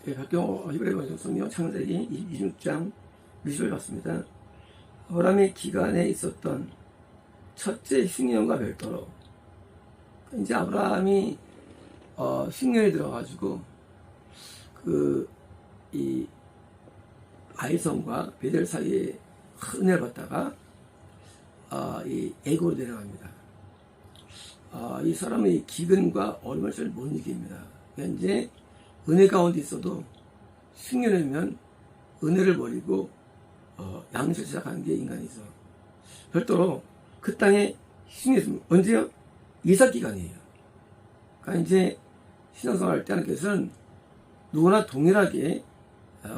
박경호 히브리 성경 창세기 26장 20을 봤습니다. 아브라함의 기간에 있었던 첫째 흉년과 별도로 이제 아브라함이 흉년이 들어가지고 이 아이성과 베델 사이에 은혜를 받다가 이 애고로 내려갑니다. 이 사람의 기근과 어려움을 잘 못 이깁니다. 이제 은혜 가운데 있어도 흉년이면 은혜를 버리고 양식을 시작하는 게 인간이죠. 별도로 그 땅에 흉년이 언제요? 이삭 기간이에요. 그러니까 이제 신앙생활 할 때 하나님께서는 누구나 동일하게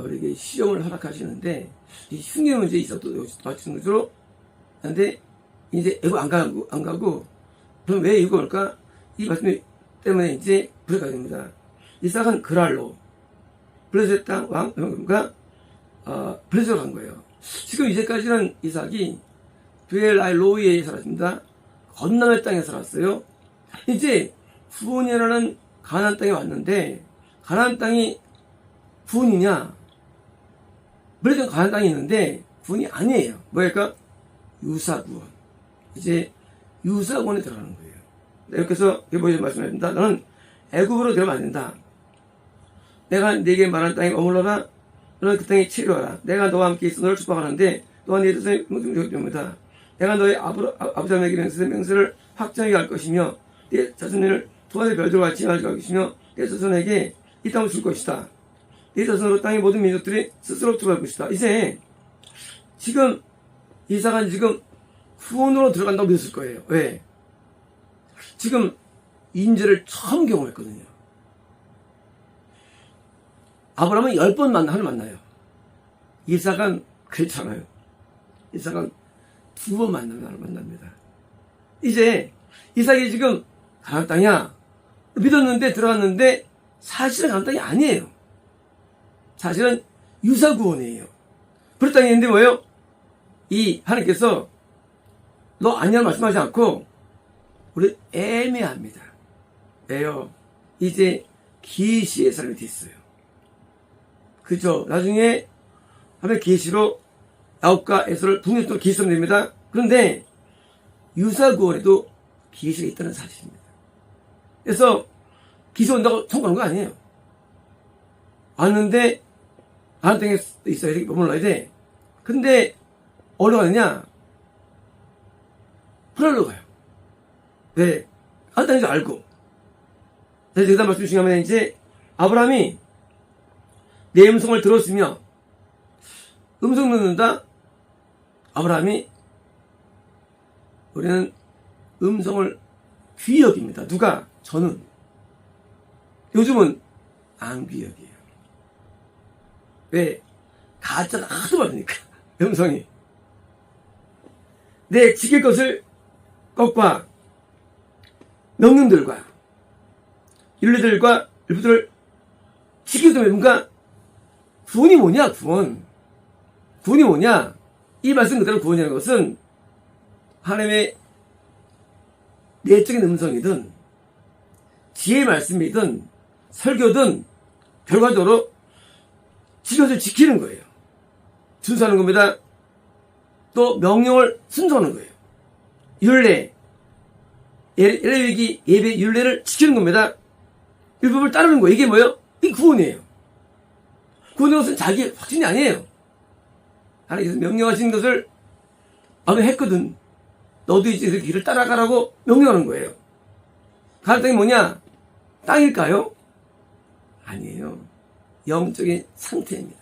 우리에게 시험을 허락하시는데 이 흉년 문제 있어도 마찬가지로 근데 이제 애고 안 가고 그럼 왜 이거 올까? 이 말씀 때문에 이제 불가게 됩니다. 이삭은 그랄로 블레셋 땅 왕과 블레셋으로 간 거예요. 지금 이제까지는 이삭이 베엘라이로이에 살았습니다. 건너의 땅에 살았어요. 이제 구원이라는 가나안 땅에 왔는데 가나안 땅이 구원이냐? 블레셋은 가나안 땅이 있는데 구원이 아니에요. 뭐랄까? 유사구원. 이제 유사구원에 들어가는 거예요. 이렇게 해서 여기 말씀드립니다. 너는 애굽으로 들어가면 안 된다. 내가 네게 말한 땅에 머물러라. 너는 그 땅에 치료하라. 내가 너와 함께 있어 너를 축복하는데 너와 네 자손의 명령입니다. 내가 너의 아버지에게 맹세를 확정하게 할 것이며 네 자손을 두아의 별들과 같이 하게 할 것이며 네 자손에게 이 땅을 줄 것이다. 네 자손으로 땅의 모든 민족들이 스스로 들어갈 것이다. 이제 지금 이삭은 지금 후원으로 들어간다고 믿었을 거예요. 왜? 지금 인재를 처음 경험했거든요. 아브라함은 10번 만나요. 이삭은 그렇잖아요. 이삭은 2번 만납니다. 이제 이삭이 지금 가나안 땅이야. 믿었는데 들어갔는데 사실은 가나안 땅이 아니에요. 사실은 유사구원이에요. 그 땅이 있는데 뭐예요? 이 하나님께서 너 아니라고 말씀하지 않고 우리 애매합니다. 왜요? 이제 계시의 사람이 됐어요. 그죠? 나중에 하나님의 계시로 야곱과 에서를 북녘으로 계시하면 됩니다. 그런데 유사구원에도 계시가 있다는 사실입니다. 그래서 계시 온다고 통과하는 거 아니에요. 왔는데 가나안 땅에 있어야 돼, 머물러야 돼. 근데 어디로 가느냐? 프라로 가요. 왜? 가나안 땅인 줄 알고. 그래서 그 말씀 중요하면 이제 아브라함이 내 음성을 들었으며 음성 듣는다. 아브라함이 우리는 음성을 귀히 여깁니다. 누가? 저는. 요즘은 안 귀히 여겨요. 왜? 가짜가 하도 많으니까. 음성이. 내 지킬 것을 것과 명령들과 윤리들과 율법들을 지키기 때문에 뭔가 구원이 뭐냐? 구원이 뭐냐? 이 말씀 그대로 구원이라는 것은 하나님의 내적인 음성이든 지혜의 말씀이든 설교든 결과적으로 지켜서 지키는 거예요. 준수하는 겁니다. 또 명령을 순종하는 거예요. 율례, 레위기 예배 율례를 지키는 겁니다. 율법을 따르는 거예요. 이게 뭐예요? 이게 구원이에요. 구원의 것은 자기 확신이 아니에요. 하나님께서 명령하신 것을 나도 했거든. 너도 이제 그 길을 따라가라고 명령하는 거예요. 가나안 땅이 뭐냐? 땅일까요? 아니에요. 영적인 상태입니다.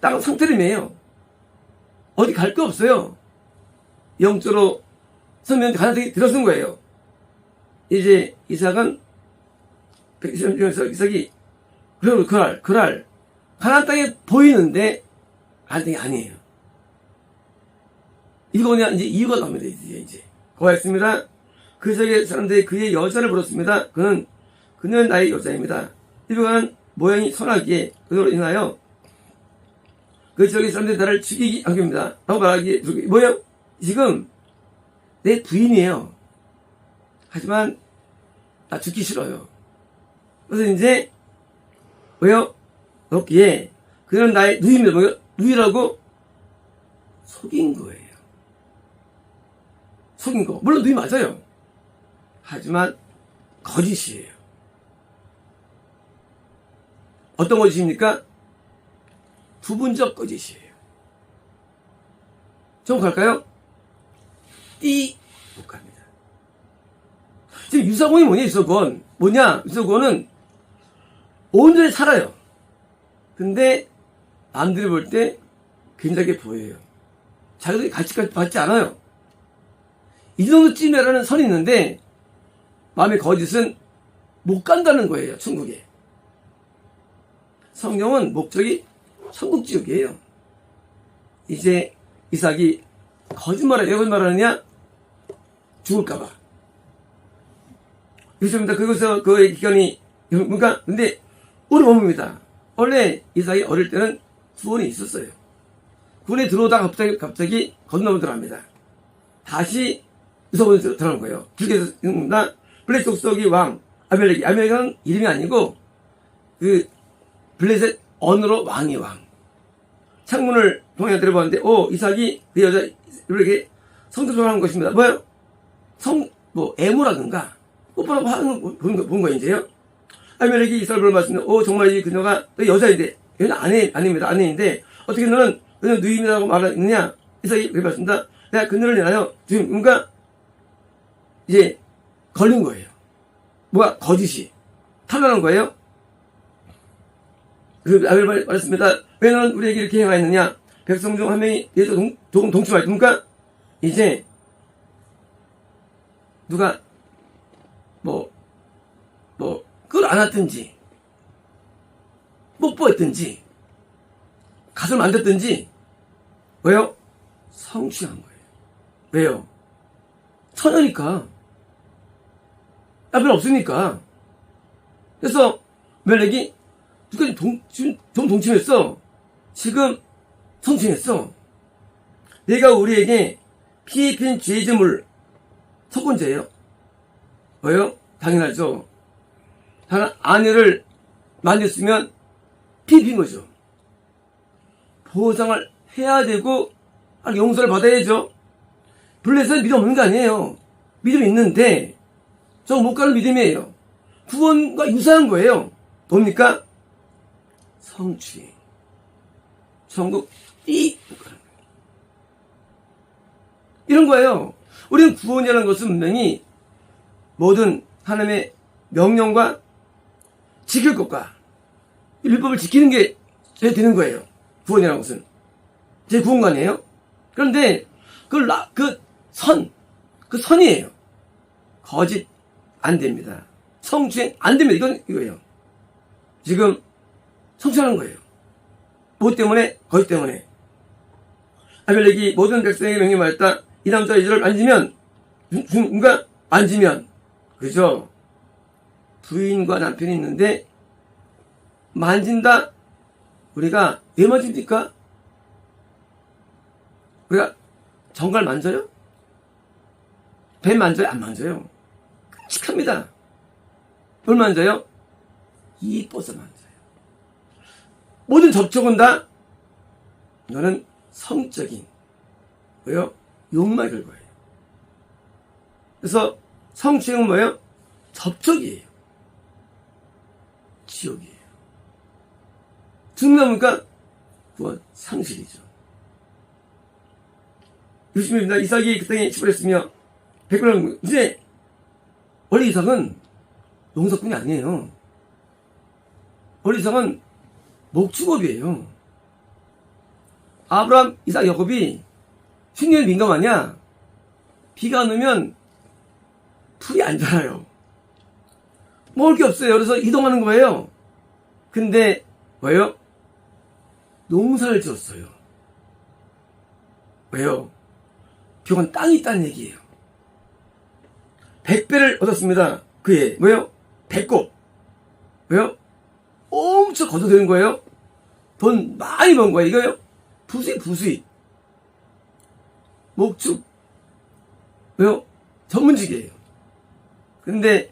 땅은 상태를 매요. 어디 갈 거 없어요. 영적으로 선면 가나안 땅에 들어선 거예요. 이제 이삭은 이삭이 그랄 가나안 땅에 보이는데 가나안 땅이 아니에요. 이거냐 이제 이유가 나옵니다. 이제 고하였습니다. 그 지역의 사람들이 그의 여자를 물었습니다. 그는 나의 여자입니다. 이러한 모양이 선하기에 그로 인하여 그 지역의 사람들이 나를 죽이기 하깁니다. 라고 말하기에 뭐예요? 지금 내 부인이에요. 하지만 나 죽기 싫어요. 그래서 이제 왜요? 없기에 그는 나의 누이입니다. 뭐요? 누이라고 속인 거예요. 속인 거. 물론 누이 맞아요. 하지만 거짓이에요. 어떤 거짓입니까? 부분적 거짓이에요. 정확할까요? 띠복합니다. 지금 유사공이 뭐냐, 유사공. 뭐냐, 유사공은 온전히 살아요. 근데 남들이 볼 때 굉장히 보여요. 자기들이 가치까지 받지 않아요. 이 정도쯤이라는 선이 있는데 마음의 거짓은 못 간다는 거예요. 천국에. 성경은 목적이 천국 지옥이에요. 이제 이삭이 거짓말을 왜 거짓말하느냐? 죽을까봐. 그렇습니다. 그것에서 그의 기견이 뭔가 근데 우리 몸입니다. 원래 이삭이 어릴 때는 구원이 있었어요. 군에 들어오다가 갑자기 건너면 들어갑니다. 다시 유서군에 들어간 거예요. 길게나 블레셋 족속의 왕 아멜렉이. 아멜렉은 이름이 아니고 그 블레셋 언어로 왕이 왕. 창문을 통해 들어봤는데 이삭이 그 여자 이렇게 성적으로 하는 것입니다. 뭐요? 애무라든가 꽃바람 하는 거 본 거 이제요. 아멜렉이 이삭을 불러봤습니다. 정말 이 그녀가 여자인데 얘는 아내인데 어떻게 너는 그녀 누이라고 말하느냐? 이삭이 그래봤습니다. 내가 그녀를 내나요? 지금 뭔가 이제 걸린 거예요. 뭐가 거짓이 탄로난 거예요. 그 아벨 말했습니다. 왜 너는 우리에게 이렇게 행하였느냐? 백성 중 한 명이 예수 조금 동침하였습니까? 이제 누가 그걸 안았든지 뽀뽀했든지 가슴을 만졌든지 왜요? 성취한 거예요. 왜요? 처녀니까 아벨 없으니까. 그래서 멜렉이 누가 좀 동침했어. 지금 성취했어. 내가 우리에게 피 입힌 죄짐을 첫 번째예요. 왜요? 당연하죠. 다른 아내를 만졌으면 피 입힌 거죠. 보상을 해야 되고 용서를 받아야죠. 블레셋은 믿음 없는 거 아니에요. 믿음이 있는데 저 못 가는 믿음이에요. 구원과 유사한 거예요. 뭡니까? 성취. 천국 못 가는 거예요. 이런 거예요. 우리는 구원이라는 것은 분명히 모든 하나님의 명령과 지킬 것과 율법을 지키는 게 되는 거예요. 구원이라는 것은 제 구원관이에요. 그런데 그 선이에요. 거짓 안 됩니다. 성추행 안 됩니다. 이거예요. 지금 성추하는 거예요. 뭐 때문에? 거짓 때문에. 아벨렉이 모든 백성에게 명령하였다. 이 남자 이들을 만지면 그죠? 부인과 남편이 있는데 만진다. 우리가 왜 만집니까? 우리가 정갈 만져요? 배 만져요? 안 만져요? 끔찍합니다. 뭘 만져요? 이뻐서 만져요. 모든 접촉은 다 너는 성적인 뭐예요? 욕망의 결과예요. 그래서 성추행은 뭐예요? 접촉이에요. 지옥이에요. 죽는다니까 그건 상실이죠. 유심입니다. 이삭이 그 땅에 시벌했으며 백골을 이제 원래 이삭은 농사꾼이 아니에요. 원래 이삭은 목축업이에요. 아브라함, 이삭, 야곱이 신경이 민감하냐? 비가 안 오면 풀이 안 자라요. 먹을 게 없어요. 그래서 이동하는 거예요. 근데 왜요? 농사를 지었어요. 왜요? 그건 땅이 있다는 얘기예요. 100배를 얻었습니다. 그에 뭐예요? 배꼽. 왜요? 엄청 거둬들인 거예요. 돈 많이 번 거예요. 이거요? 부수입. 목축. 왜요? 전문직이에요. 근데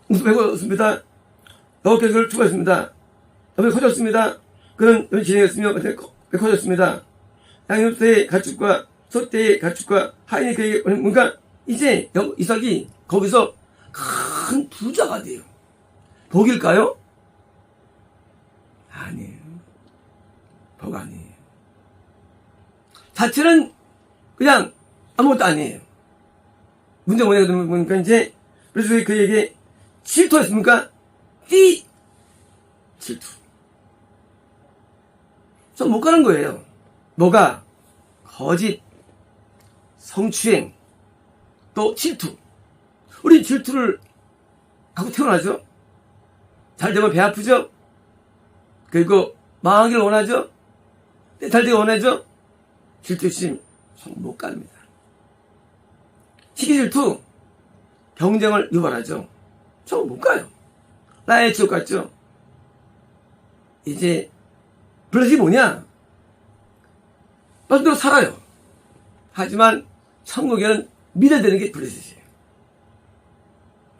무슨 배고 얻었습니다. 9개 를 추가했습니다. 너무 커졌습니다. 그런 진행했으며 커졌습니다. 양육소의 가축과 소떼의 가축과 하인이 그에게 뭔가 이제 이삭이 거기서 큰 부자가 돼요. 복일까요? 아니에요. 복 아니에요. 자체는 그냥 아무것도 아니에요. 문제가 뭐냐 보니까 이제 그래서 그에게 질투했습니까? 질투. 전 못 가는 거예요. 뭐가? 거짓, 성추행, 또 질투. 우리 질투를 갖고 태어나죠? 잘 되면 배 아프죠? 그리고 망하기를 원하죠? 잘 되길 원하죠? 질투 있으면 못 갑니다. 시기 질투, 경쟁을 유발하죠. 저 못 가요. 나의 지옥 같죠? 이제 블레셋이 뭐냐? 말대로 살아요. 하지만 천국에는 믿어야 되는 게 블레셋이에요.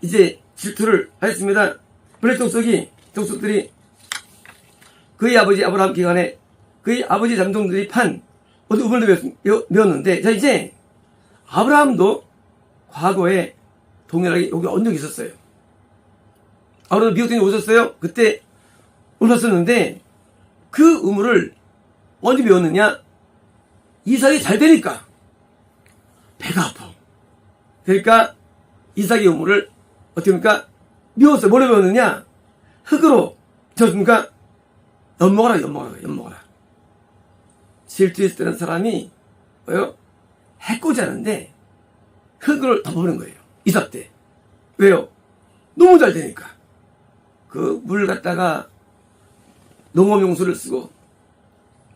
이제 질투를 하였습니다. 블레셋 족속들이 그의 아버지 아브라함 기간에 그의 아버지 잠종들이 판 어디 우물을 메웠는데, 자 이제 아브라함도 과거에 동일하게 여기 온 적이 있었어요. 아브라함도 미국에 오셨어요. 그때 오셨었는데 그 우물을 언제 메웠느냐? 이삭이 잘 되니까 배가 아파. 그러니까 이삭의 우물을 어떻게 합니까? 메웠어요. 뭐로 메웠느냐? 흙으로 쳤습니까? 엿먹어라. 질투했을 사람이 뭐요? 해코지 하는데 흙을 덮어버린 거예요. 이삭 때. 왜요? 너무 잘 되니까. 그 물 갖다가 농업용수를 쓰고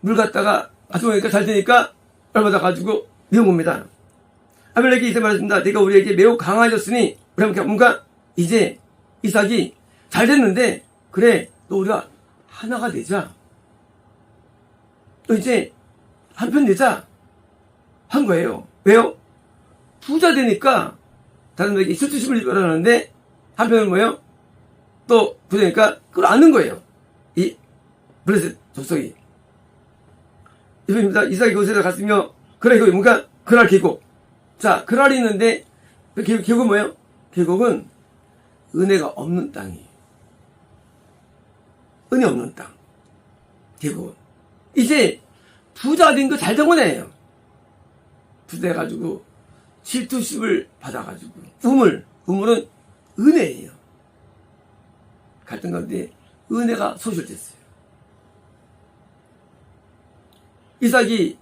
물 갖다가 가져오니까 잘 되니까 얼마다 가지고 미운 겁니다. 아벨렉이 이제 말했습니다. 내가 우리에게 매우 강해졌으니 우리 뭔가 이제 이삭이 잘 됐는데 그래 너 우리가 하나가 되자. 너 이제 한편 내자 한 거예요. 왜요? 부자 되니까 다른 분에게 수치심을 유발하는데 한편은 뭐예요? 또 부자니까 그걸 아는 거예요. 이 블레셋 족속이. 이분입니다. 이삭이 그곳에 갔으며 그래 이거 뭔가 그랄 계곡. 자 그랄이 있는데 그 계곡은 뭐예요? 계곡은 은혜가 없는 땅이에요. 은혜 없는 땅. 계곡은 이제 부자 된 거 잘 된 거네요. 부자 해가지고 질투심을 받아가지고 우물은 은혜예요. 갈등 가운데 은혜가 소실됐어요. 이삭이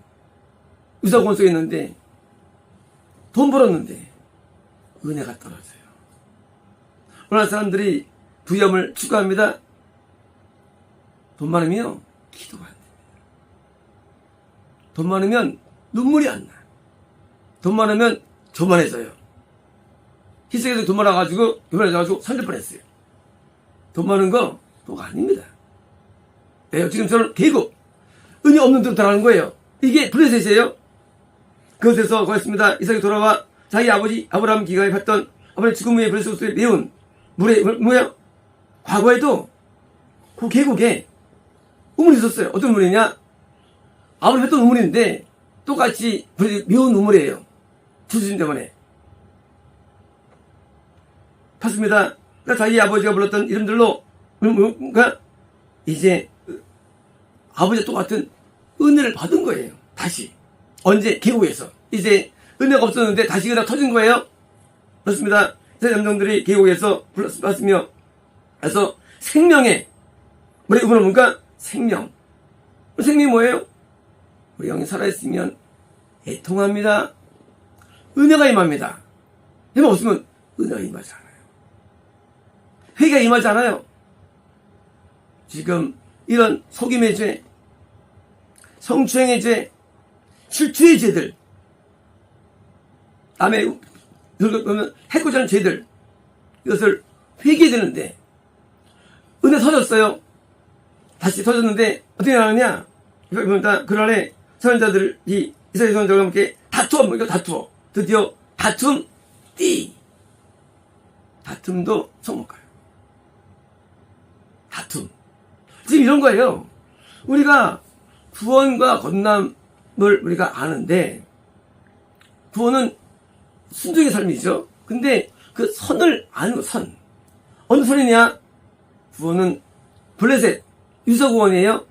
유사권 속에 있는데 돈 벌었는데 은혜가 떨어져요. 오늘 사람들이 부염을 추구합니다. 돈 많으면 기도가 안 됩니다. 돈 많으면 눈물이 안 나. 돈 많으면 교만해져요. 희생해서 돈 많아가지고 교만해져가지고 살릴 뻔했어요. 돈 많은 거 뭐가 아닙니다. 왜요? 지금 저는 계곡 은혜 없는 데로 들어가는 거예요. 이게 블레셋이에요. 그것에서 거했습니다. 이삭이 돌아와 자기 아버지 아브라함 기가에 갔던 아버지 죽음 후에 블레셋에 메운 물에 뭐예요? 과거에도 그 계곡에 우물이 있었어요. 어떤 우물이냐? 아브라함 했던 우물인데 똑같이 메운 우물이에요. 주신 때문에 봤습니다. 그러니까 자기 아버지가 불렀던 이름들로 뭔가 이제 아버지와 똑같은 은혜를 받은 거예요. 다시 언제? 계곡에서 이제 은혜가 없었는데 다시 은혜가 터진 거예요. 그렇습니다. 세 남성들이 계곡에서 불렀으며 그래서 생명의 우리 이거는 뭔가 생명이 뭐예요? 우리 영이 살아있으면 애통합니다. 은혜가 임합니다. 힘 없으면 은혜가 임하지 않아요. 회개가 임하지 않아요. 지금 이런 속임의 죄, 성추행의 죄, 질투의 죄들, 남의 해코지 하는 죄들, 이것을 회개되는데 은혜 터졌어요. 다시 터졌는데 어떻게 나느냐? 그날에 선자들이 이스라엘 선자들과 함께 다투어. 드디어 다툼도 성공가요. 다툼. 지금 이런 거예요. 우리가 구원과 건남을 우리가 아는데, 구원은 순종의 삶이죠. 근데 그 선을 아는 거, 선. 어느 선이냐? 구원은 블레셋, 유서구원이에요.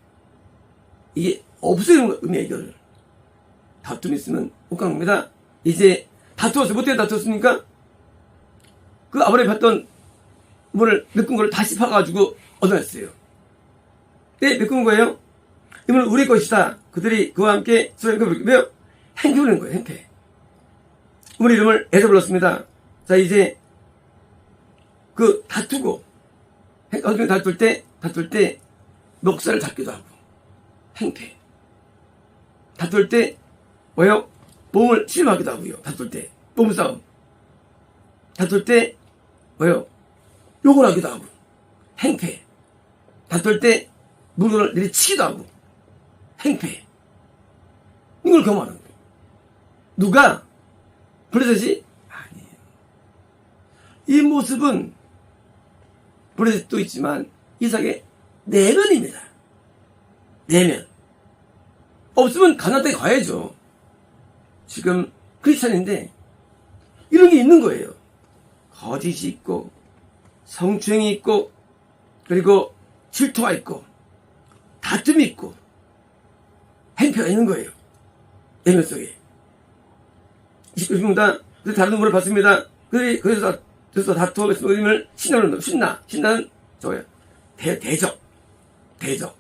이게 없애는 의미예요, 이거를. 다툼이 있으면 못 가는 겁니다. 이제 다투었어요. 뭐 때문에 다투었습니까? 그 아브라함이 봤던 문을 메꾼 걸 다시 파가지고 얻어냈어요. 네, 메꾼 거예요. 이 문은 우리 것이다. 그들이 그와 함께 왜요? 행패 부리는 거예요, 행패. 우리 이름을 애서 불렀습니다. 자, 이제 그 다투고, 어떻게 다툴 때 멱살을 잡기도 하고, 행패. 다툴 때 뭐요? 몸을 침하기도 하고요. 다툴 때 몸싸움. 다툴 때 뭐요? 욕을 하기도 하고, 행패. 다툴 때 물건을 내리치기도 하고, 행패. 이걸 경험하는 거예요. 누가? 블레셋이? 아니에요. 이 모습은 블레셋도 있지만 이삭의 내면입니다. 내면. 없으면 가나안 땅에 가야죠. 지금 크리스찬인데 이런 게 있는 거예요. 거짓이 있고 성추행이 있고 그리고 질투가 있고 다툼이 있고 행패가 있는 거예요. 내면 속에. 29분입니다. 다른 눈물을 봤습니다. 그래서 다투어 그림을 신나는 신나는 저거예요. 대적.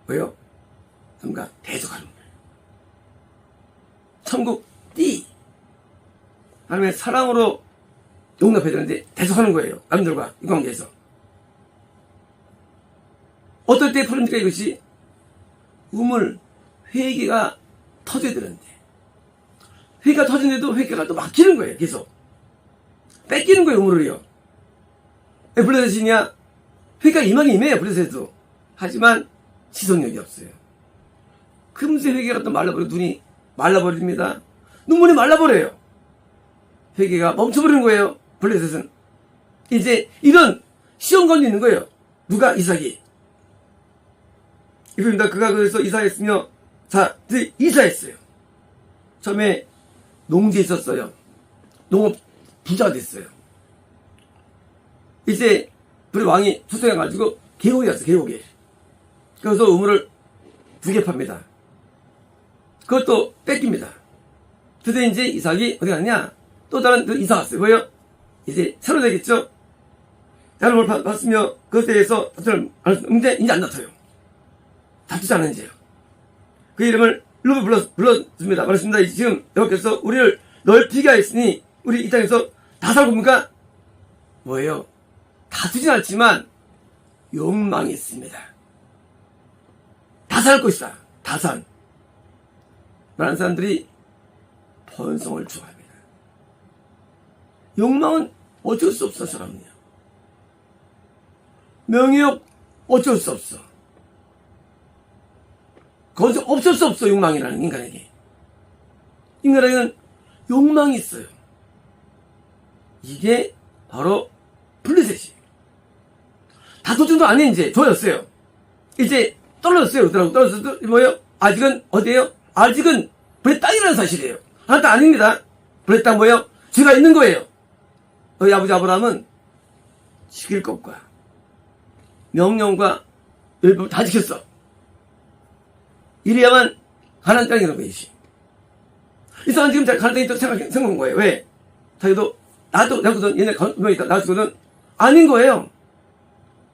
뭐예요? 뭔가 대적하는 거예요. 천국 띠. 하나님의 사랑으로 용납해야 되는데 대적하는 거예요. 남들과 이 관계에서. 어떨 때 풀립니까 이것이? 우물, 회개가 터져야 되는데 회개가 터지는데도 회개가 또 막히는 거예요. 계속 뺏기는 거예요. 우물을요. 왜 블레셋이냐? 회개가 임해요. 블레셋도. 하지만 지속력이 없어요. 금세 회개가 또 말라버리고 눈이 말라버립니다. 눈물이 말라버려요. 회개가 멈춰버리는 거예요. 블레셋은. 이제 이런 시험 건이 있는 거예요. 누가? 이삭이. 이겁니다. 그가 그래서 이사했으며, 자, 이사했어요. 처음에 농지에 있었어요. 농업 부자가 됐어요. 이제 우리 왕이 초청해가지고 계곡에 갔어요. 계곡에. 그래서 우물을 2개 팝니다. 그것도 뺏깁니다. 그때 이제 이삭이 어디 갔냐? 또 다른 이사 갔어요. 뭐예요? 이제 새로 되겠죠? 다른 걸 봤으며 그것에 대해서 이제 안 다퉈요. 다투지 않은 이제요. 그 이름을 루브 불렀습니다. 말했습니다. 지금 여호와께서 우리를 넓히게 하였으니 우리 이 땅에서 다 살고 뭡니까? 뭐예요? 다투진 않지만 욕망이 있습니다. 다 살 것이다. 다산. 많은 사람들이 번성을 좋아합니다. 욕망은 어쩔 수 없어, 사람은요. 명예욕 어쩔 수 없어. 거기서 없을 수 없어, 욕망이라는 인간에게. 인간에게는 욕망이 있어요. 이게 바로 블레셋이. 다툴 정도 아니에요, 이제. 좋아졌어요. 이제 떨어졌어요. 떨어졌어도 뭐예요? 아직은 어디에요? 아직은 블레 땅이라는 사실이에요. 하나 땅 아닙니다. 블레 땅 뭐예요? 죄가 있는 거예요. 너희 아버지 아브라함은 지킬 것과 명령과 율법을 다 지켰어. 이래야만 가나안 땅이라는 것이지. 이 사람 지금 가나안 땅이 또 생각한 거예요. 왜? 자기도 나거든 얘네 분명히 나거든 아닌 거예요.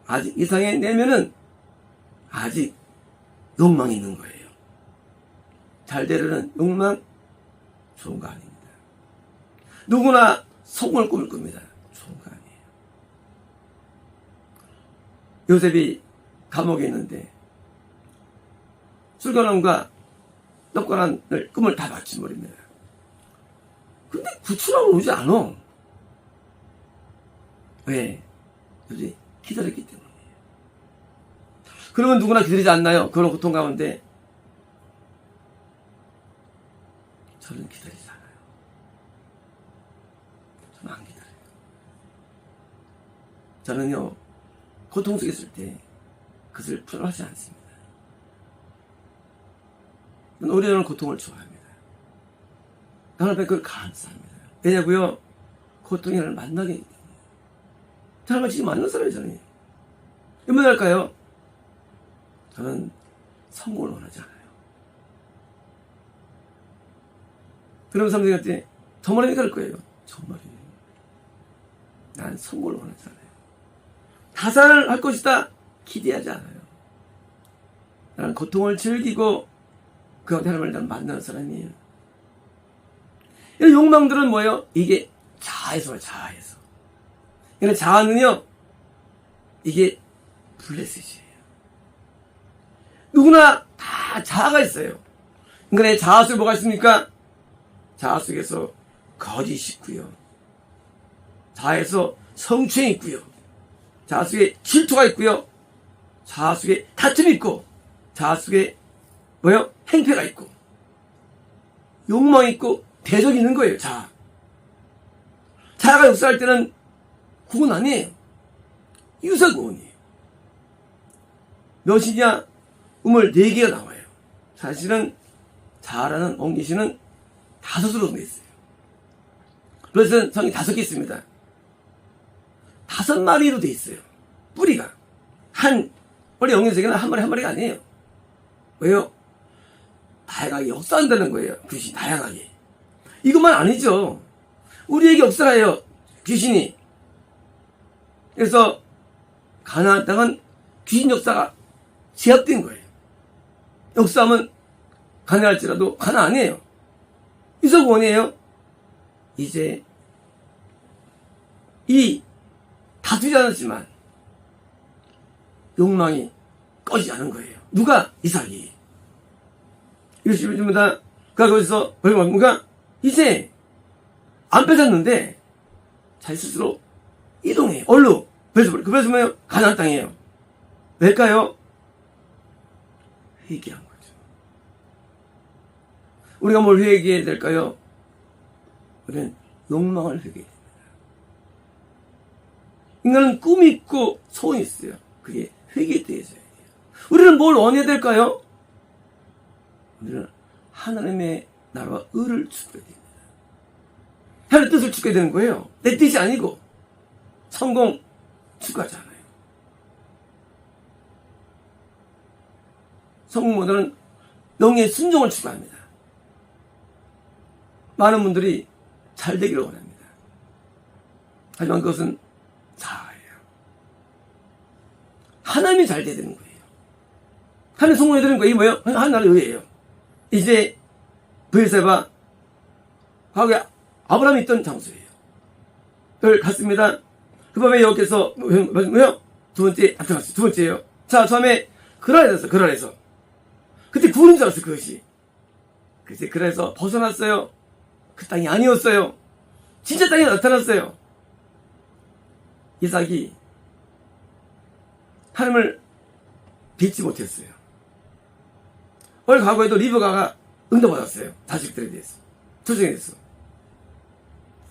아직 이상의 내면은 아직 욕망이 있는 거예요. 잘 되려는 욕망 좋은 거 아닙니다. 누구나 성공을 꾸밀 겁니다. 좋은 거 아니에요. 요셉이 감옥에 있는데 술관원과 떡관원을 꿈을 다 맞춘버립니다. 근데 구출하고 오지 않아. 왜? 요새 기다렸기 때문이에요. 그러면 누구나 기다리지 않나요? 그런 고통 가운데. 저는 기다리지 않아요. 저는 안 기다려요. 저는요, 고통 속에 있을 때 그것을 풀어하지 않습니다. 우리는 고통을 좋아합니다. 하나님 그걸 감사합니다. 왜냐고요? 고통이 나를 만나게 해요. 사람을 지금 만난 사람이잖아요. 몇 할까요? 저는 성공을 원하지 않아요. 그런 사람들한테 정말이니까 그럴 거예요. 정말이에요. 난 성공을 원하지 않아요. 다산을 할 것이다 기대하지 않아요. 나는 고통을 즐기고 그 하나님을 난 만나는 사람이에요. 이런 욕망들은 뭐예요? 이게 자아에서 자아에서. 이런 자아는요, 이게 블레셋이에요. 누구나 다 자아가 있어요. 인간의 자아 속에 뭐가 있습니까? 자아 속에서 거짓이 있고요. 자아에서 성추행이 있고요. 자아 속에 질투가 있고요. 자아 속에 다툼이 있고, 자아 속에 뭐요? 행패가 있고, 욕망이 있고, 대적이 있는 거예요. 자아. 자아가 역사할 때는 구원 아니에요. 유사구원이에요. 몇이냐? 우물 4개가 나와요. 사실은 자아라는 엉기시는 5으로 되어 있어요. 그래서 성이 5개 있습니다. 5마리로 되어 있어요. 뿌리가. 원래 영역세계는 한 마리가 아니에요. 왜요? 다양하게 역사한다는 거예요. 귀신이 다양하게. 이것만 아니죠. 우리에게 역사해요. 귀신이. 그래서 가나안 땅은 귀신 역사가 제압된 거예요. 역사하면 가난할지라도 가나 아니에요. 유사구원이에요. 이제 이 다투지 않았지만 욕망이 꺼지지 않은 거예요. 누가? 이삭이. 이것이 전부 다 그가 거기서 뭔가 이제 안 뺏었는데 자기 스스로 이동해요. 얼루. 그래서 뭐예요? 가나안 땅이에요. 왜일까요? 회개한 거죠. 우리가 뭘 회개해야 될까요? 우리는 욕망을 회개해야 됩니다. 인간은 꿈이 있고 소원이 있어요. 그게 회개되어져야 돼요. 우리는 뭘 원해야 될까요? 우리는 하나님의 나라와 의를 추구해야 됩니다. 하나님의 뜻을 추구해야 되는 거예요. 내 뜻이 아니고 성공 추구하지 않아요. 성공보다는 영의 순종을 추구합니다. 많은 분들이 잘 되기를 원합니다. 하지만 그것은 자아예요. 하나님이 잘 돼야 되는 거예요. 하나님 성공해야 되는 거예요. 이게 뭐예요? 하나님의 의예요. 이제 브엘세바 과거에 아브라함이 있던 장소예요. 그걸 갔습니다. 그 밤에 여호와께서 뭐요? 두 번째 나타났어요. 두 번째예요. 자, 처음에 그랄에서 그때 구원인 줄 알았어요. 그것이. 그래서 그랄에서 벗어났어요. 그 땅이 아니었어요. 진짜 땅이 나타났어요. 이삭이 하나님을 빚지 못했어요. 원래 과거에도 리브가가 응답받았어요. 자식들에 대해서. 조정에 대해서.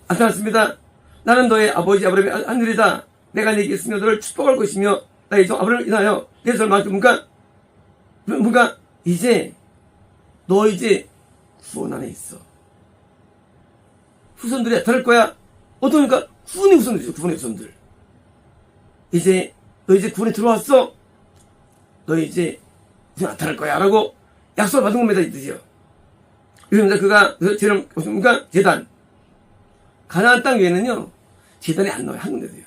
나타났습니다. 나는 너의 아버지 아브라함의 하늘이다. 내가 네게 있으며 너를 축복할 것이며 나의 종 아브라함을 인하여 내 설마 뭔가 이제 너 이제 구원 안에 있어. 후손들이 나타날 거야. 어떠니까 구원의 후손들이죠. 구원의 후손들. 이제 너 이제 구원에 들어왔어. 너 이제 나타날 거야. 라고 약속을 받은 겁니다. 이 뜻이요. 그러면서 그가 제단. 가나안 땅 위에는요, 제단이 안 나와요. 한 군데도요.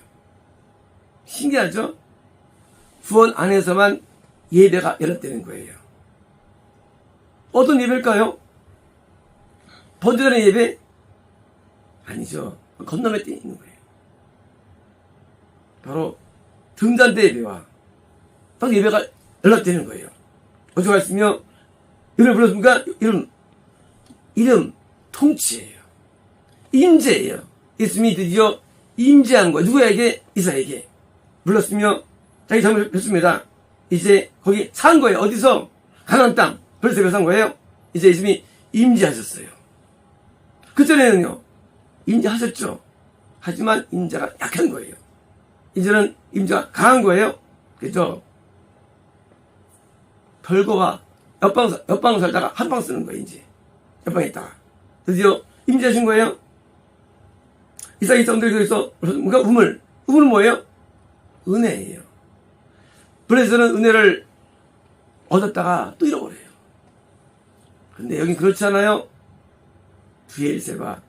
신기하죠? 구원 안에서만 예배가 열렸다는 거예요. 어떤 예배일까요? 번제단의 예배? 아니죠. 건너에 떼 있는 거예요. 바로 등잔대 예배와 딱 예배가 연락되는 거예요. 어디가 말씀이요? 이름을 불렀습니까? 이름 통치예요. 임재예요. 예수님이 드디어 임재한 거예요. 누구에게? 이사에게 불렀으며 자기 잘못을 했습니다. 이제 거기 산 거예요. 어디서? 가나안 땅. 벌써 산 거예요. 이제 예수님이 임재하셨어요. 그전에는요, 임재하셨죠. 하지만 임재가 약한 거예요. 이제는 임재가 강한 거예요. 그죠? 별거와 옆방 살다가 한방 쓰는 거예요, 이제. 옆방에 있다가. 드디어 임재하신 거예요. 이삭이 덩들이 거기서, 뭔가 우물은 뭐예요? 은혜예요. 블레셋은 은혜를 얻었다가 또 잃어버려요. 근데 여긴 그렇지 않아요? 부엘세바,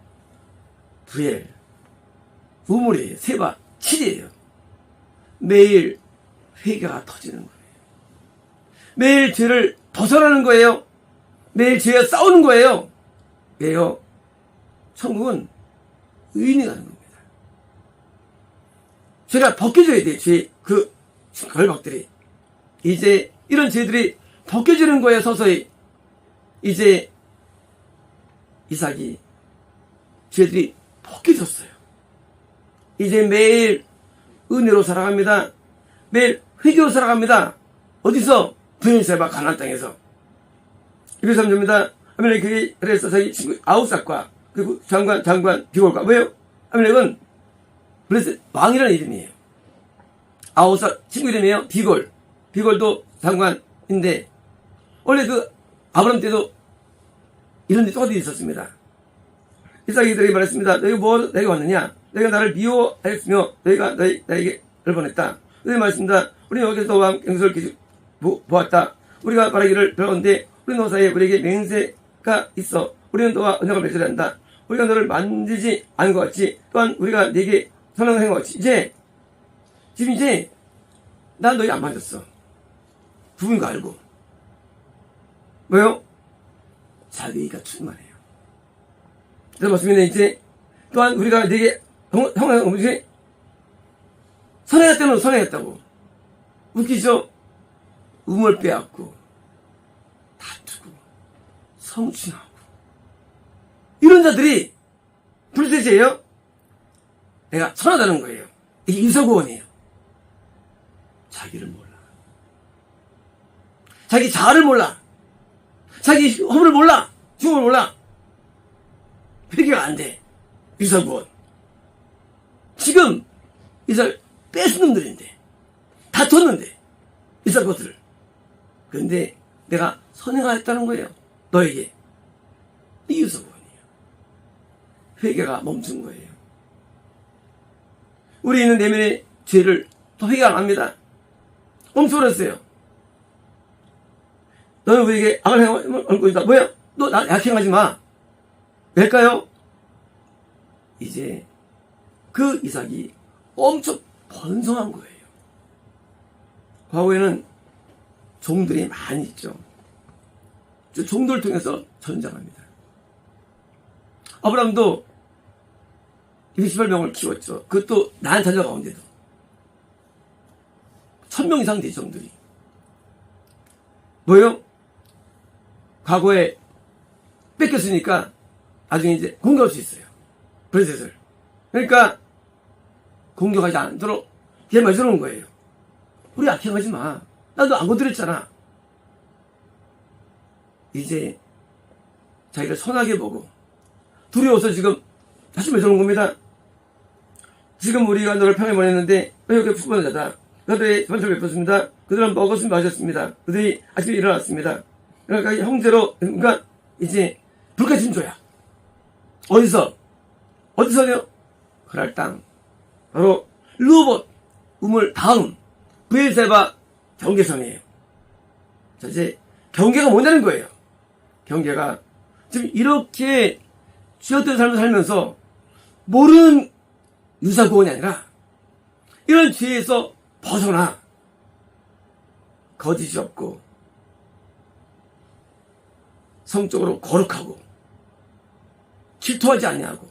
우물이에요. 세바, 7이에요. 매일 회개가 터지는 거예요. 매일 죄를 벗어나는 거예요. 매일 죄와 싸우는 거예요. 왜요? 천국은 의인이 가는 겁니다. 죄가 벗겨져야 돼요. 그 결박들이. 이제 이런 죄들이 벗겨지는 거예요. 서서히. 이제 이삭이 죄들이 벗겨졌어요. 이제 매일 은혜로 살아갑니다. 매일 회개로 살아갑니다. 어디서? 부엘세바 가나안 땅에서. 203조입니다. 아멜렉이 그래서 자기 친구 아우삭과 그리고 장관 비골과 왜요? 아멜렉은 블레셋 왕이라는 이름이에요. 아우삭 친구 이름이에요. 비골도 장관인데 원래 그 아브람 때도 이런 데 똑같이 있었습니다. 이삭이들에게 말했습니다. 너희가 너희가 왔느냐? 너희가 나를 미워하였으며 너희가 나에게 보냈다. 너희 말했습니다. 우리는 여기서 너와 영설을 보았다. 우리가 말하기를 배웠는데 우리 너 사이에 우리에게 맹세가 있어. 우리는 너와 언약을 맺으려 한다. 우리가 너를 만지지 않은 것 같이 또한 우리가 네게 선한 행것 같이 지금 이제 난 너희 안 만졌어. 부부인 거 알고. 왜요? 자기가 충만해요. 그래서 말씀인데 이제 또한 우리가 네게 형을 뭐지? 선행했다면 선행했다고. 웃기죠? 우물 빼앗고 다투고 성추하고 이런 자들이 블레셋이에요. 내가 선하다는 거예요. 이게 인서구원이에요. 자기를 몰라. 자기 자아를 몰라. 자기 허물을 몰라. 죽음을 몰라. 회개가 안 돼. 인서구원. 지금 이삭 뺏은 놈들인데 다퉜는데 이삭 것들을. 그런데 내가 선행하였다는 거예요. 너에게. 이 인서구원이에요. 회개가 멈춘 거예요. 우리 있는 내면의 죄를 더 회개 안 합니다. 멈춰버렸어요. 너는 우리에게 악을 행하고 있다. 뭐야? 너 나 약행하지 마. 왜일까요? 이제 그 이삭이 엄청 번성한 거예요. 과거에는 종들이 많이 있죠. 종들을 통해서 전장합니다. 아브라함도 218명을 키웠죠. 그것도 난 자녀 가운데도 1000명 이상 되죠, 종들이. 뭐예요? 과거에 뺏겼으니까 나중에 이제 공격할 수 있어요. 블레셋을. 그러니까 공격하지 않도록 걔 말해주는 거예요. 우리 악행하지 마. 나도 안 건드렸잖아. 이제 자기를 선하게 보고 두려워서 지금 다시 말해주는 겁니다. 지금 우리가 너를 평에 보냈는데 왜 이렇게 푸근한 자다. 그들이 반찬을 베풀었습니다. 그들은 먹었으면 마셨습니다. 그들이 아침에 일어났습니다. 그러니까 형제로, 그러니까 이제 불같이 힘줘야. 어디서요? 그랄 땅. 바로 르호봇 우물 다음 부엘세바 경계선이에요. 자, 이제 경계가 뭐냐는 거예요. 경계가 지금 이렇게 쥐어든 삶을 살면서 모르는 유사구원이 아니라 이런 죄에서 벗어나 거짓이 없고 성적으로 거룩하고 질투하지 아니하고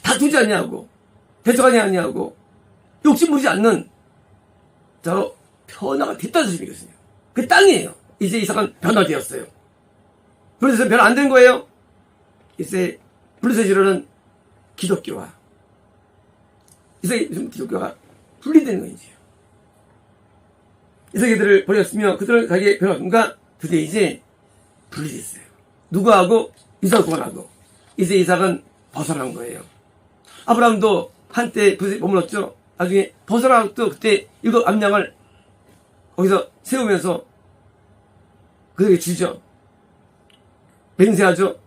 다투지 아니하고 대적하지 아니하고 욕심 부리지 않는 자로 변화가 됐다는 뜻이거든요. 그 땅이에요. 이제 이삭은 변화되었어요. 블레셋은 변화 안 된 거예요. 이제 블레셋이라는 기독교와 이삭이 기독교가 분리되는 거예요. 이삭이들을 버렸으며 그들은 자기의 변화가 드디어 이제 분리됐어요. 누구하고? 이삭하고. 이제 이삭은 벗어난 거예요. 아브라함도 한때 머물렀죠. 나중에 벗어나고 또 그때 일곱 암양을 거기서 세우면서 그에게 주죠. 맹세하죠.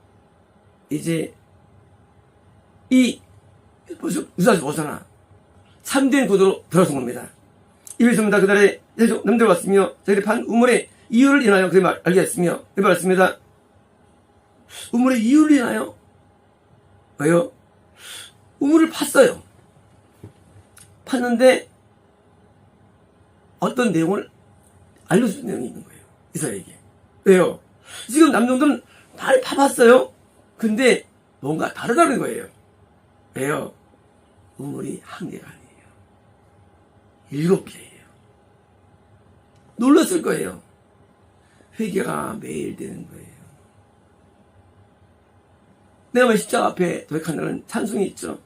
이제 이 유사에서 벗어나 참된 구도로 들어선 겁니다. 이베소입니다. 그날에 남들 왔으며 자기들 판 우물의 이유를 인하여 그렇게 알게 했으며 이 말했습니다. 우물의 이유를 인하여 왜요? 우물을 팠어요. 팠는데 어떤 내용을 알려주는 내용이 있는 거예요. 이사에게. 왜요? 지금 남종들은 다 파봤어요. 근데 뭔가 다르다는 거예요. 왜요? 우물이 한 개가 아니에요. 7개예요. 놀랐을 거예요. 회개가 매일 되는 거예요. 내가 왜 십자가 앞에 도약한다는 찬송이 있죠.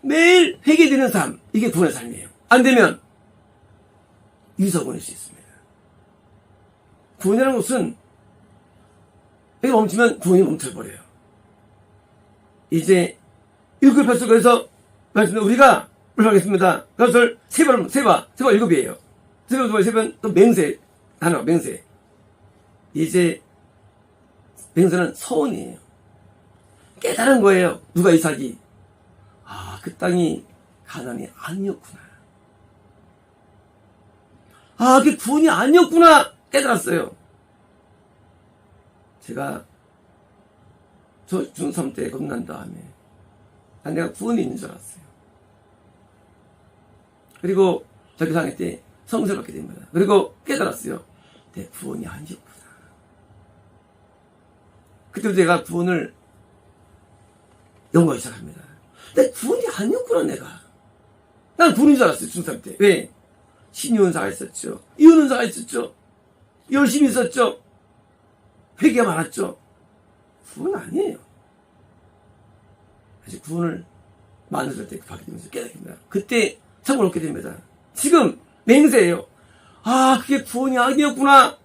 매일 회개되는 삶, 이게 구원의 삶이에요. 안 되면 유서보낼 수 있습니다. 구원이라는 것은 회개가 멈추면 구원이 멈춰버려요. 이제 7개 펼쳐서 말씀드린 우리가 하겠습니다. 그것을 세바 7이에요. 세번 또 맹세, 단어, 맹세. 이제 맹세는 서원이에요. 깨달은 거예요. 누가 이삭이. 아, 그 땅이 가나안이 아니었구나. 아, 그게 구원이 아니었구나. 깨달았어요. 제가 중3 때 겁난 다음에 내가 구원이 있는 줄 알았어요. 그리고 저기 상할 때 성세를 받게 됩니다. 그리고 깨달았어요. 내 구원이 아니었구나. 그때부터 제가 구원을 연구하기 시작합니다. 내 구원이 아니었구나, 내가. 난 구원인 줄 알았어요, 중3 때. 왜? 신유은사가 있었죠. 이혼은사가 있었죠. 열심히 있었죠. 회개가 많았죠. 구원 아니에요. 아직 구원을 만들 때 받게 되면서 깨닫습니다. 그때 참고를 얻게 됩니다. 지금 맹세예요. 아, 그게 구원이 아니었구나.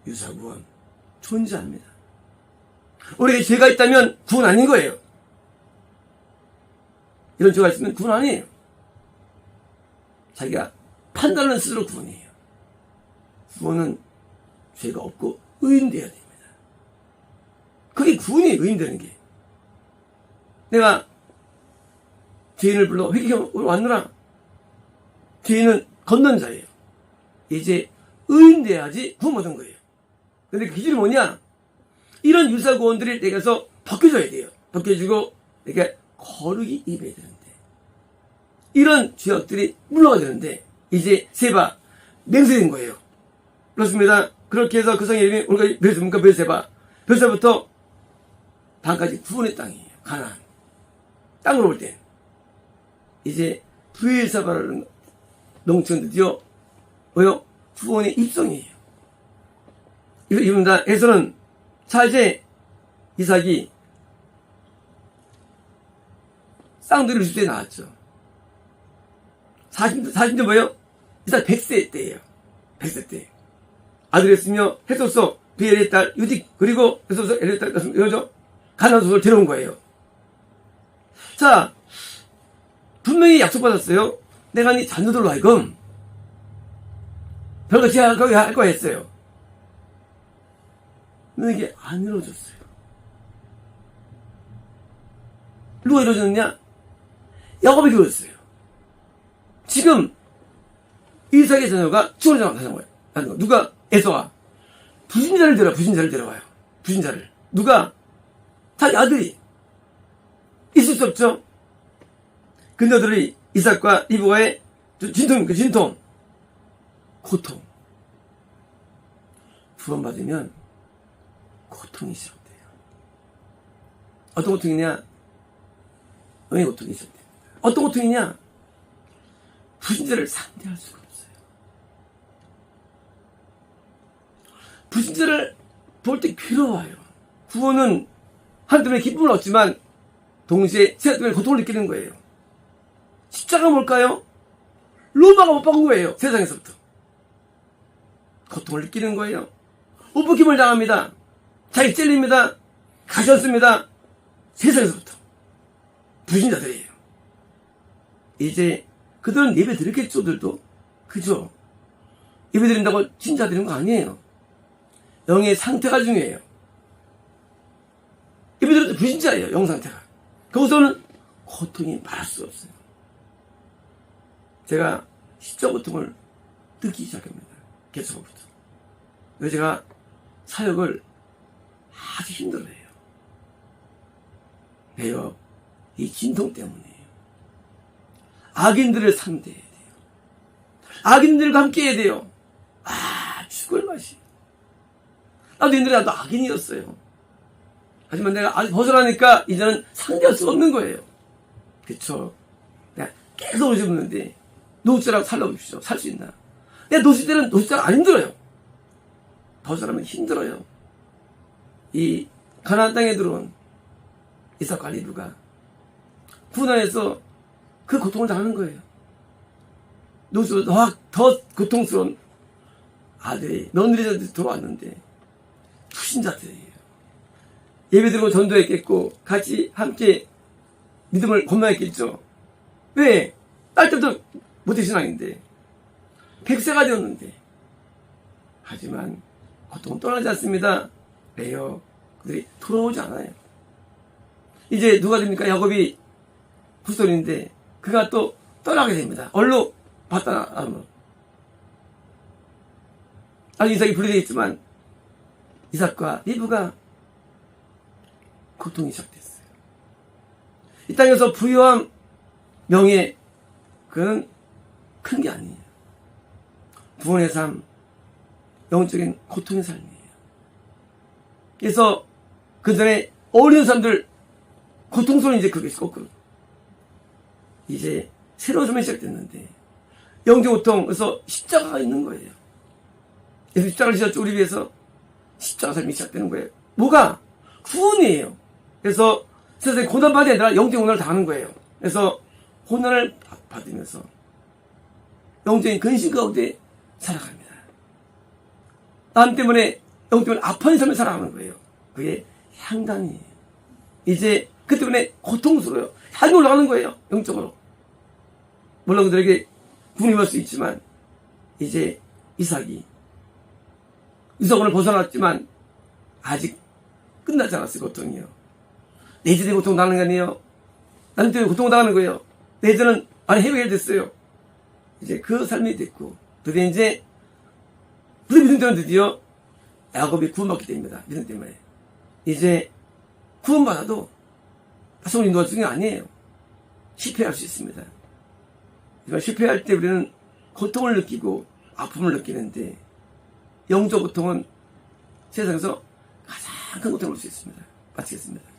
유사구원 존재합니다. 우리에게 죄가 있다면 구원 아닌 거예요. 이런 죄가 있으면 구원 아니에요. 자기가 판단하는 스스로 구원이에요. 구원은 죄가 없고 의인되어야 됩니다. 그게 구원이에요. 의인되는 게. 내가 죄인을 불러 회개하러 왔느라 죄인은 걷는 자예요. 이제 의인돼야지 구원받은 거예요. 근데 그 기준이 뭐냐? 이런 유사구원들이 내게서 벗겨져야 돼요. 벗겨지고 내가 거룩이 입어야 되는데 이런 죄악들이 물러가야 되는데 이제 세바 맹세된 거예요. 그렇습니다. 그렇게 해서 그 성의 이름이 우리가 베르세바입니까? 베르세바. 베르세바부터 단까지 구원의 땅이에요. 가나안 땅으로 올 때 이제 브엘사바라는 농촌 드디어 뭐요? 구원의 입성이에요. 이겁니다. 에서는 자 이제 이삭이 쌍둥이를 줄 때 나왔죠. 40년 뭐예요? 이삭 100세 때예요. 100세 때. 아들이었으며 헤소서 비엘의 딸 유딕 그리고 헤소서 엘의 딸 이러죠. 가나안 소를 데려온 거예요. 자 분명히 약속받았어요. 내가 네 자녀들로 하여금 별거 제가 거기 할 거야 했어요. 근데 이게 안 이루어졌어요. 누가 이루어졌느냐? 야곱이 이루어졌어요. 지금 이삭의 자녀가 죽어나는 거예요. 누가? 에서와 부신자를 데려와요. 부신자를. 누가? 자기 아들이. 있을 수 없죠. 그녀들이 이삭과 리브가의 진통. 고통. 구원받으면 고통이 시작돼요. 어떤 고통이냐? 왜 고통이 시작돼요? 어떤 고통이냐? 부신자를 상대할 수가 없어요. 부신자를 볼 때 괴로워요. 구원은 한편에 기쁨을 얻지만 동시에 생각 때문에 고통을 느끼는 거예요. 십자가 뭘까요? 로마가 못 박은 거예요. 세상에서부터. 고통을 느끼는 거예요. 옷벗김을 당합니다. 자기 찔립니다. 가셨습니다. 세상에서부터. 부신자들이에요. 이제 그들은 예배 드렸겠죠, 들도. 그죠? 예배 드린다고 진짜 드리는 거 아니에요. 영의 상태가 중요해요. 이분들은 불신자예요. 영 상태가. 거기서는 고통이 말할 수가 없어요. 제가 십자가 고통을 느끼기 시작합니다. 개척부터. 그래서 제가 사역을 아주 힘들어해요. 왜요? 이 진통 때문이에요. 악인들을 상대해야 돼요. 악인들과 함께 해야 돼요. 죽을 맛이. 나도 옛날에 나도 악인이었어요. 하지만 내가 벗어나니까 이제는 상대할 수가 없는 거예요. 그쵸? 내가 계속 오셨는데 노숙자라고 살려보십시오. 살 수 있나? 내가 노숙 때는 노숙자가 안 힘들어요. 벗어나면 힘들어요. 이 가나안 땅에 들어온 이삭과 리브가 구원에서 그 고통을 당하는 거예요. 노숙보다 더 고통스러운 아들이 너느리전에 들어왔는데 불신자들이에요. 예배드리고 전도했겠고 같이 함께 믿음을 건너했겠죠. 왜? 딸 때도 모태신앙인데 100세가 되었는데 하지만 고통은 떠나지 않습니다. 왜요? 그들이 돌아오지 않아요. 이제 누가 됩니까? 야곱이 후손인데 그가 또 떠나게 됩니다. 얼로 봤다 하면 이삭이 분리되어 있지만 이삭과 리브가 고통이 시작됐어요. 이 땅에서 부유함, 명예, 그건 큰 게 아니에요. 구원의 삶, 영적인 고통의 삶이에요. 그래서 그 전에 어려운 사람들 고통스러운 이제 그게 거꾸로 이제 새로운 삶이 시작됐는데 영적 고통, 그래서 십자가가 있는 거예요. 그래서 십자가를 지었죠. 우리 위해서 십자가 삶이 시작되는 거예요. 뭐가? 구원이에요. 그래서 세상에 고난받이 아니라 영적 고난을 당하는 거예요. 그래서 고난을 받으면서 영적인 근심 가운데 살아갑니다. 남 때문에 영적인 아픈 삶을 살아가는 거예요. 그게 향강이에요. 이제 그 때문에 고통스러워요. 향이 올라가는 거예요. 영적으로. 물론 그들에게 군이 입을 수 있지만 이제 이삭을 벗어났지만 아직 끝나지 않았어요. 고통이요. 내재된 고통 당하는 게 아니에요. 나는 때문에 고통을 당하는 거예요. 내재는 해결이 됐어요. 이제 그 삶이 됐고 드디어 이제 그 믿음 때문에 드디어 야곱이 구원받게 됩니다. 믿음 때문에. 이제 구원받아도 성을 인도할 수 있는 게 아니에요. 실패할 수 있습니다. 그러니까 실패할 때 우리는 고통을 느끼고 아픔을 느끼는데 영적 고통은 세상에서 가장 큰 고통을 올 수 있습니다. 마치겠습니다.